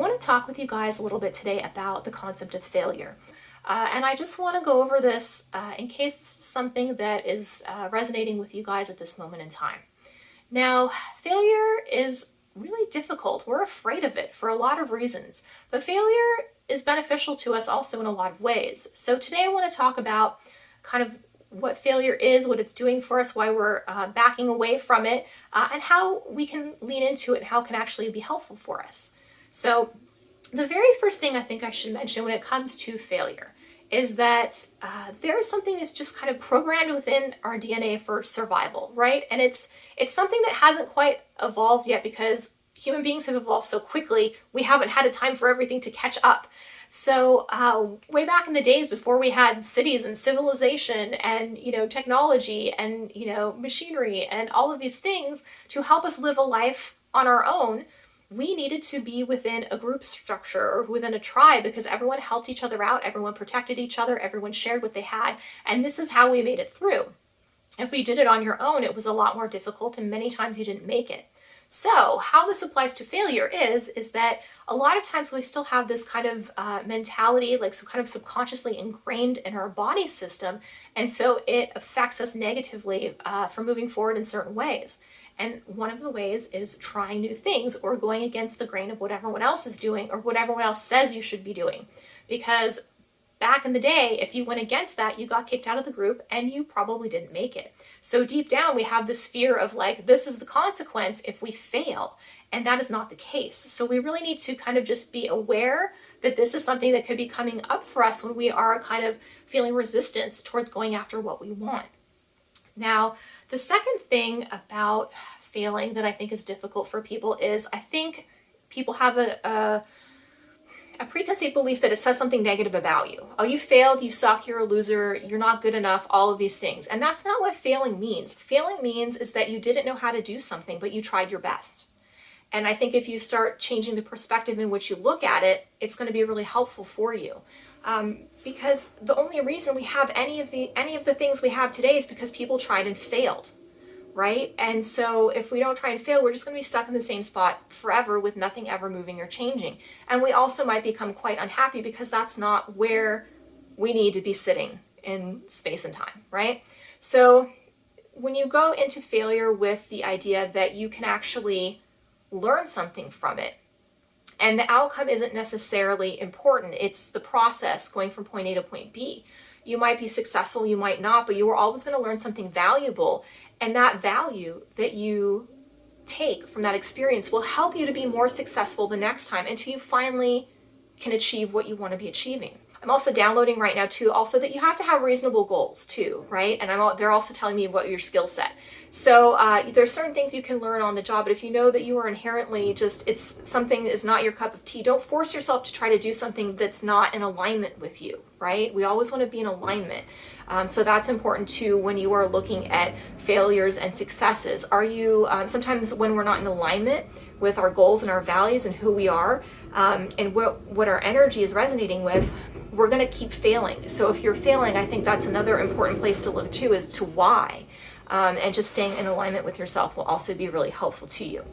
want to talk with you guys a little bit today about the concept of failure. And I just want to go over this in case this is something that is resonating with you guys at this moment in time. Now, failure is really difficult. We're afraid of it for a lot of reasons, but failure is beneficial to us also in a lot of ways. So today I want to talk about kind of what failure is, what it's doing for us, why we're backing away from it, and how we can lean into it and how it can actually be helpful for us. So the very first thing I think I should mention when it comes to failure is that there is something that's just kind of programmed within our DNA for survival, right? And it's something that hasn't quite evolved yet because human beings have evolved so quickly, we haven't had a time for everything to catch up. So way back in the days before we had cities and civilization and, technology and, machinery and all of these things to help us live a life on our own, we needed to be within a group structure or within a tribe because everyone helped each other out, everyone protected each other, everyone shared what they had, and this is how we made it through. If we did it on your own, it was a lot more difficult and many times you didn't make it. So how this applies to failure is that a lot of times we still have this kind of mentality, like some kind of subconsciously ingrained in our body system, and so it affects us negatively for moving forward in certain ways. And one of the ways is trying new things or going against the grain of what everyone else is doing or what everyone else says you should be doing. Because back in the day, if you went against that, you got kicked out of the group and you probably didn't make it. So deep down, we have this fear of like, this is the consequence if we fail. And that is not the case. So we really need to kind of just be aware that this is something that could be coming up for us when we are kind of feeling resistance towards going after what we want. Now, the second thing about failing that I think is difficult for people is I think people have a preconceived belief that it says something negative about you. Oh, you failed, you suck, you're a loser, you're not good enough, all of these things. And that's not what failing means. Failing means is that you didn't know how to do something, but you tried your best. And I think if you start changing the perspective in which you look at it, it's going to be really helpful for you. Because the only reason we have any of the things we have today is because people tried and failed, right? And so if we don't try and fail, we're just going to be stuck in the same spot forever with nothing ever moving or changing. And we also might become quite unhappy because that's not where we need to be sitting in space and time, right? So when you go into failure with the idea that you can actually learn something from it, and the outcome isn't necessarily important. It's the process going from point A to point B. You might be successful, you might not, but you are always going to learn something valuable. And that value that you take from that experience will help you to be more successful the next time until you finally can achieve what you want to be achieving. I'm also downloading right now too, also that you have to have reasonable goals too, right? And they're also telling me about your skill set. So there's certain things you can learn on the job, but if you know that you are inherently it's something that is not your cup of tea, don't force yourself to try to do something that's not in alignment with you, right? We always want to be in alignment. So that's important too when you are looking at failures and successes. Are you, sometimes when we're not in alignment with our goals and our values and who we are, and what our energy is resonating with, we're going to keep failing. So if you're failing, I think that's another important place to look too, is to why. And just staying in alignment with yourself will also be really helpful to you.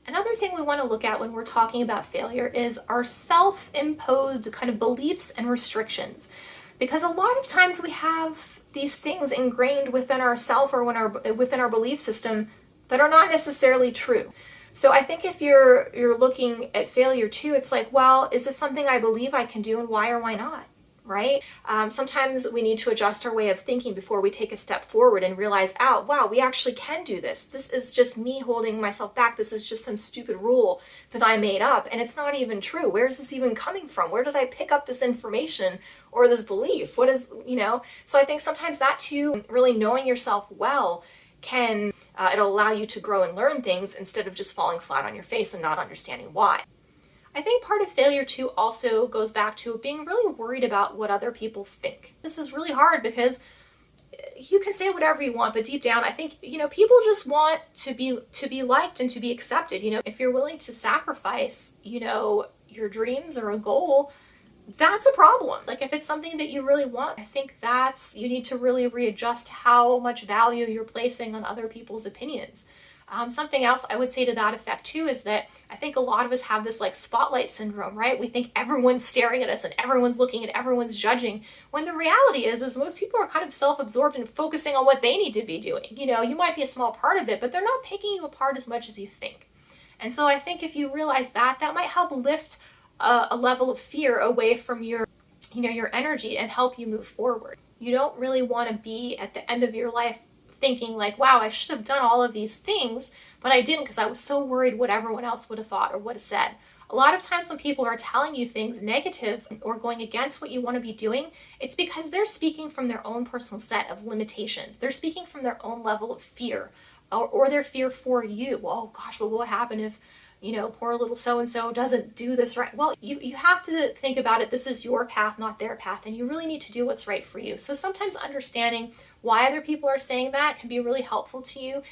Another thing we want to look at when we're talking about failure is our self-imposed kind of beliefs and restrictions. Because a lot of times we have these things ingrained within ourself or within our belief system that are not necessarily true. So I think if you're looking at failure too, it's like, well, is this something I believe I can do and why or why not? Right? Sometimes we need to adjust our way of thinking before we take a step forward and realize, oh, wow, we actually can do this. This is just me holding myself back. This is just some stupid rule that I made up and it's not even true. Where is this even coming from? Where did I pick up this information or this belief? What is, So I think sometimes that too, really knowing yourself well can, it'll allow you to grow and learn things instead of just falling flat on your face and not understanding why. I think part of failure too also goes back to being really worried about what other people think. This is really hard because you can say whatever you want, but deep down, I think, people just want to be liked and to be accepted. If you're willing to sacrifice, your dreams or a goal, that's a problem. Like if it's something that you really want, I think you need to really readjust how much value you're placing on other people's opinions. Something else I would say to that effect too is that I think a lot of us have this like spotlight syndrome, right? We think everyone's staring at us and everyone's looking and everyone's judging, when the reality is most people are kind of self-absorbed and focusing on what they need to be doing. You know, you might be a small part of it, but they're not picking you apart as much as you think. And so I think if you realize that, that might help lift a level of fear away from your, your energy and help you move forward. You don't really want to be at the end of your life thinking like, wow, I should have done all of these things, but I didn't because I was so worried what everyone else would have thought or would have said. A lot of times when people are telling you things negative or going against what you want to be doing, it's because they're speaking from their own personal set of limitations. They're speaking from their own level of fear or their fear for you. Well, oh gosh, well, what will happen if, poor little so-and-so doesn't do this right? Well, you have to think about it. This is your path, not their path, and you really need to do what's right for you. So sometimes understanding why other people are saying that can be really helpful to you.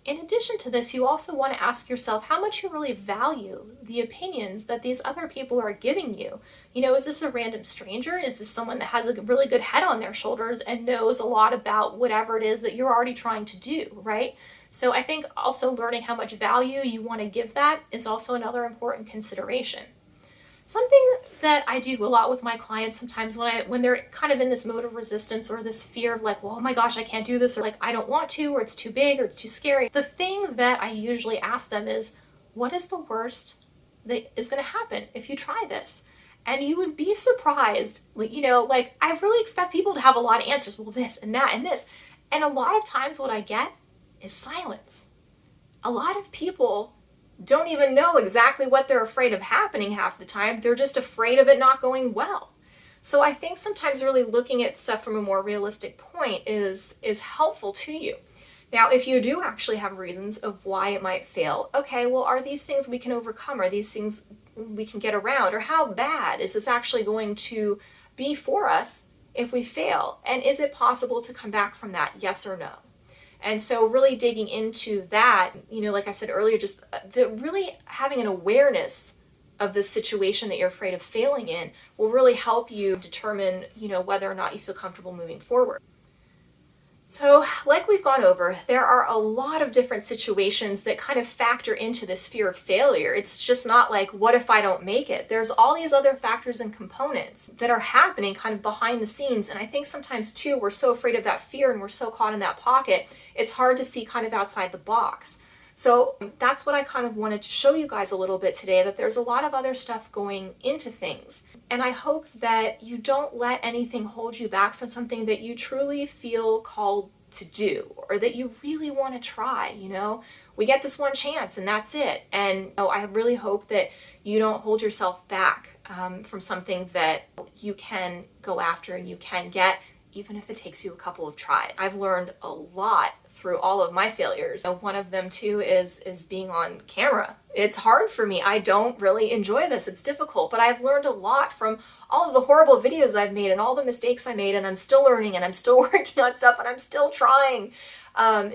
In addition to this, you also want to ask yourself how much you really value the opinions that these other people are giving you. Is this a random stranger? Is this someone that has a really good head on their shoulders and knows a lot about whatever it is that you're already trying to do, right? So I think also learning how much value you want to give that is also another important consideration. Something that I do a lot with my clients sometimes when they're kind of in this mode of resistance or this fear of like, well, oh my gosh, I can't do this, or like, I don't want to, or it's too big, or it's too scary. The thing that I usually ask them is, what is the worst that is going to happen if you try this? And you would be surprised, like I really expect people to have a lot of answers. Well, this and that and this. And a lot of times what I get is silence. A lot of people don't even know exactly what they're afraid of happening half the time. They're just afraid of it not going well. So I think sometimes really looking at stuff from a more realistic point is helpful to you. Now, if you do actually have reasons of why it might fail, okay, well, are these things we can overcome? Are these things we can get around? Or how bad is this actually going to be for us if we fail? And is it possible to come back from that, yes or no? And so really digging into that, like I said earlier, just really having an awareness of the situation that you're afraid of failing in will really help you determine, whether or not you feel comfortable moving forward. So like we've gone over, there are a lot of different situations that kind of factor into this fear of failure. It's just not like, what if I don't make it? There's all these other factors and components that are happening kind of behind the scenes. And I think sometimes too, we're so afraid of that fear and we're so caught in that pocket, it's hard to see kind of outside the box. So that's what I kind of wanted to show you guys a little bit today, that there's a lot of other stuff going into things. And I hope that you don't let anything hold you back from something that you truly feel called to do, or that you really want to try. We get this one chance and that's it. And I really hope that you don't hold yourself back from something that you can go after and you can get, even if it takes you a couple of tries. I've learned a lot through all of my failures. One of them too is being on camera. It's hard for me. I don't really enjoy this. It's difficult, but I've learned a lot from all of the horrible videos I've made and all the mistakes I made, and I'm still learning and I'm still working on stuff and I'm still trying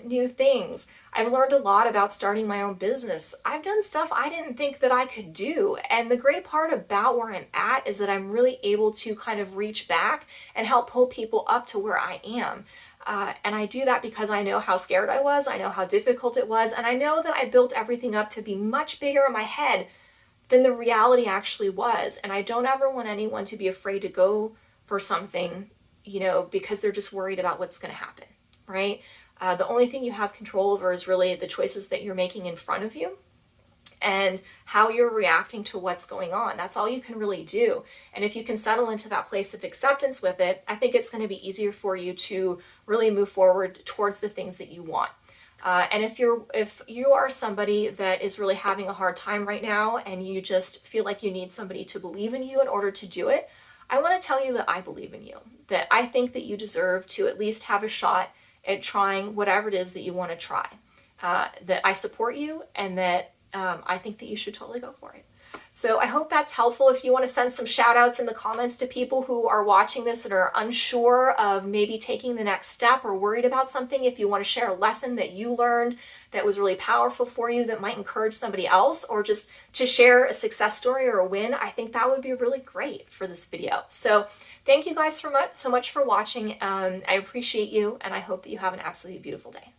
new things. I've learned a lot about starting my own business. I've done stuff I didn't think that I could do. And the great part about where I'm at is that I'm really able to kind of reach back and help pull people up to where I am. And I do that because I know how scared I was, I know how difficult it was, and I know that I built everything up to be much bigger in my head than the reality actually was. And I don't ever want anyone to be afraid to go for something, because they're just worried about what's going to happen, right? The only thing you have control over is really the choices that you're making in front of you and how you're reacting to what's going on. That's all you can really do. And if you can settle into that place of acceptance with it, I think it's going to be easier for you to really move forward towards the things that you want. And if you are somebody that is really having a hard time right now and you just feel like you need somebody to believe in you in order to do it, I want to tell you that I believe in you, that I think that you deserve to at least have a shot at trying whatever it is that you want to try, that I support you, and that I think that you should totally go for it. So I hope that's helpful. If you want to send some shout outs in the comments to people who are watching this and are unsure of maybe taking the next step or worried about something, if you want to share a lesson that you learned that was really powerful for you that might encourage somebody else, or just to share a success story or a win, I think that would be really great for this video. So thank you guys so much for watching. I appreciate you, and I hope that you have an absolutely beautiful day.